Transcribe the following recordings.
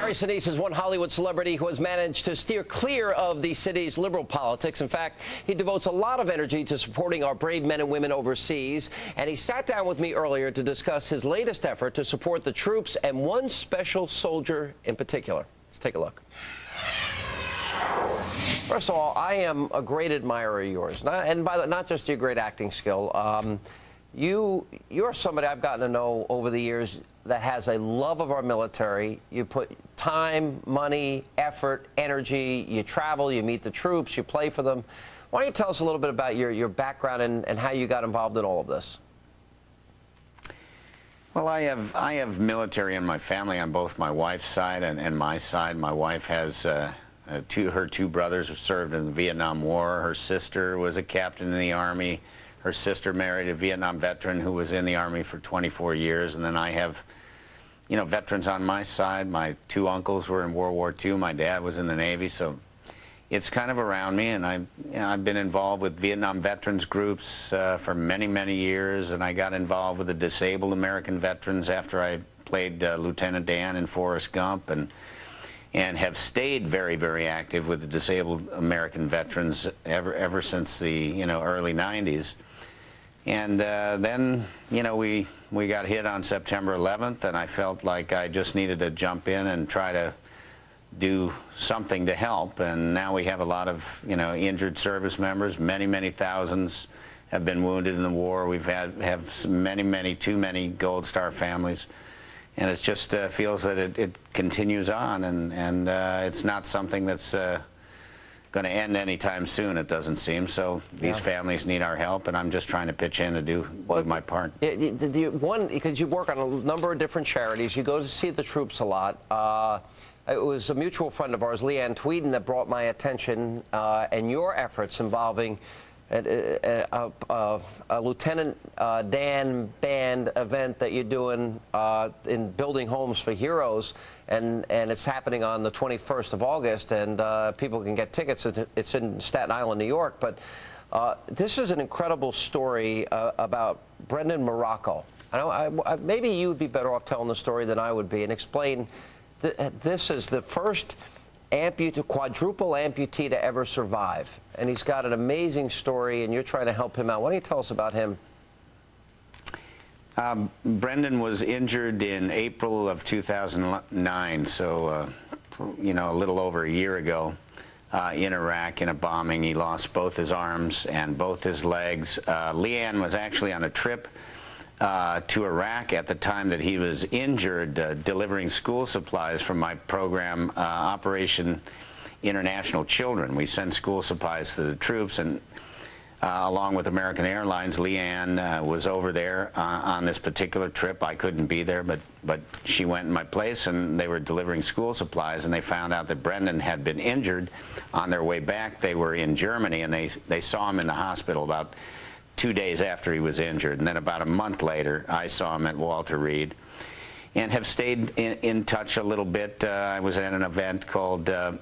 Gary Sinise is one Hollywood celebrity who has managed to steer clear of the city's liberal politics. In fact, he devotes a lot of energy to supporting our brave men and women overseas. And he sat down with me earlier to discuss his latest effort to support the troops and one special soldier in particular. Let's take a look. First of all, I am a great admirer of yours, not just your great acting skill. You're somebody I've gotten to know over the years that has a love of our military. You put time, money, effort, energy. You travel, you meet the troops, you play for them. Why don't you tell us a little bit about your background and how you got involved in all of this? Well, I have military in my family on both my wife's side and my side. My wife has her two brothers who served in the Vietnam War. Her sister was a captain in the Army. Her sister married a Vietnam veteran who was in the Army for 24 years. And then I have, veterans on my side. My two uncles were in World War II. My dad was in the Navy. So it's kind of around me. And I've been involved with Vietnam veterans groups for many, many years. And I got involved with the disabled American veterans after I played Lieutenant Dan in Forrest Gump. And have stayed very, very active with the disabled American veterans ever since the early 90s. And then we got hit on September 11th, and I felt like I just needed to jump in and try to do something to help. And now we have a lot of injured service members. Many thousands have been wounded in the war. We've have too many Gold Star families. And it just feels that it continues on, and it's not something that's going to end anytime soon, it doesn't seem. So these families need our help, and I'm just trying to pitch in to do my part. Because you work on a number of different charities. You go to see the troops a lot. It was a mutual friend of ours, Leanne Tweeden, that brought my attention and your efforts involving a Lieutenant Dan Band event that you're doing in Building Homes for Heroes, and it's happening on the 21st of August, and people can get tickets. It's in Staten Island, New York. But this is an incredible story about Brendan Morocco. Maybe you would be better off telling the story than I would be, and explain this is the first quadruple amputee to ever survive, and he's got an amazing story, and you're trying to help him out. Why don't you tell us about him? Brendan was injured in April of 2009, so a little over a year ago, in Iraq in a bombing. He lost both his arms and both his legs. Leanne was actually on a trip to Iraq at the time that he was injured, delivering school supplies from my program, Operation International Children. We send school supplies to the troops, and along with American Airlines, Leanne was over there on this particular trip. I couldn't be there, but she went in my place, and they were delivering school supplies, and they found out that Brendan had been injured. On their way back, they were in Germany, and they saw him in the hospital about 2 days after he was injured. And then about a month later, I saw him at Walter Reed, and have stayed in touch a little bit. I was at an event called a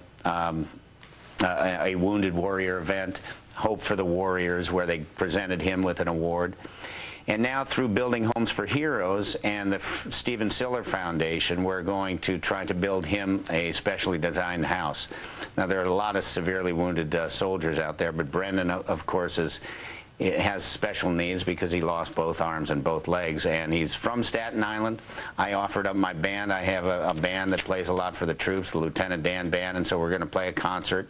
Wounded Warrior event, Hope for the Warriors, where they presented him with an award. And now through Building Homes for Heroes and the Stephen Siller Foundation, we're going to try to build him a specially designed house. Now, there are a lot of severely wounded soldiers out there, but Brendan, of course, has special needs because he lost both arms and both legs, and he's from Staten Island. I offered up my band. I have a band that plays a lot for the troops, the Lieutenant Dan Band, and so we're going to play a concert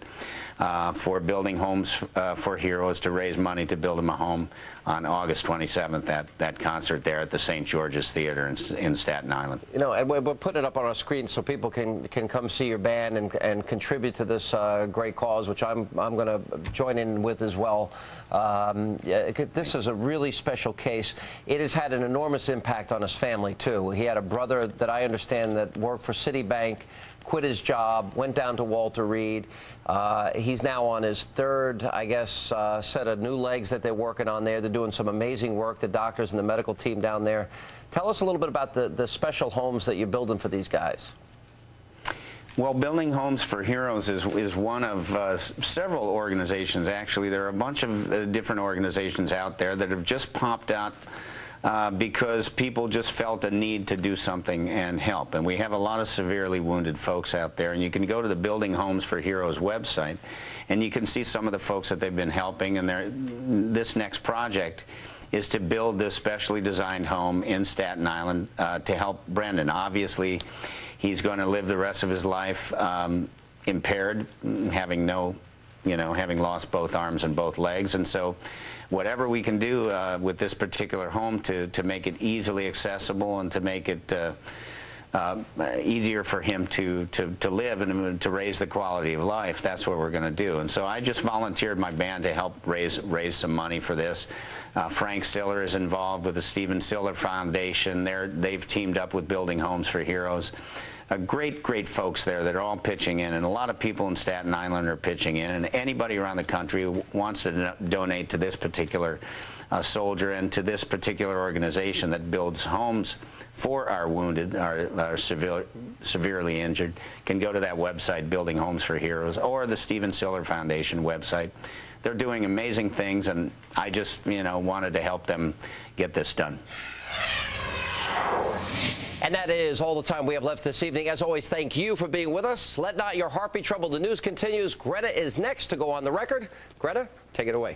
for Building Homes for Heroes to raise money to build him a home on August 27th, that concert there at the St. George's Theater in Staten Island. And we're putting it up on our screen so people can come see your band and contribute to this great cause, which I'm going to join in with as well. This is a really special case. It has had an enormous impact on his family, too. He had a brother that I understand that worked for Citibank, quit his job, went down to Walter Reed. He's now on his third, I guess, set of new legs that they're working on there. They're doing some amazing work, the doctors and the medical team down there. Tell us a little bit about the special homes that you're building for these guys. Well, Building Homes for Heroes is one of several organizations, actually. There are a bunch of different organizations out there that have just popped out because people just felt a need to do something and help. And we have a lot of severely wounded folks out there, and you can go to the Building Homes for Heroes website, and you can see some of the folks that they've been helping. And this next project is to build this specially designed home in Staten Island to help Brendan. Obviously, he's going to live the rest of his life impaired, having having lost both arms and both legs. And so whatever we can do with this particular home to make it easily accessible and to make it easier for him to live and to raise the quality of life, that's what we're going to do. And so I just volunteered my band to help raise some money for this. Frank Siller is involved with the Stephen Siller Foundation. They've teamed up with Building Homes for Heroes. Great folks there that are all pitching in, and a lot of people in Staten Island are pitching in, and anybody around the country who wants to donate to this particular soldier and to this particular organization that builds homes for our wounded, our severely injured, can go to that website, Building Homes for Heroes, or the Stephen Siller Foundation website. They're doing amazing things, and I just, wanted to help them get this done. And that is all the time we have left this evening. As always, thank you for being with us. Let not your heart be troubled. The news continues. Greta is next to go on the record. Greta, take it away.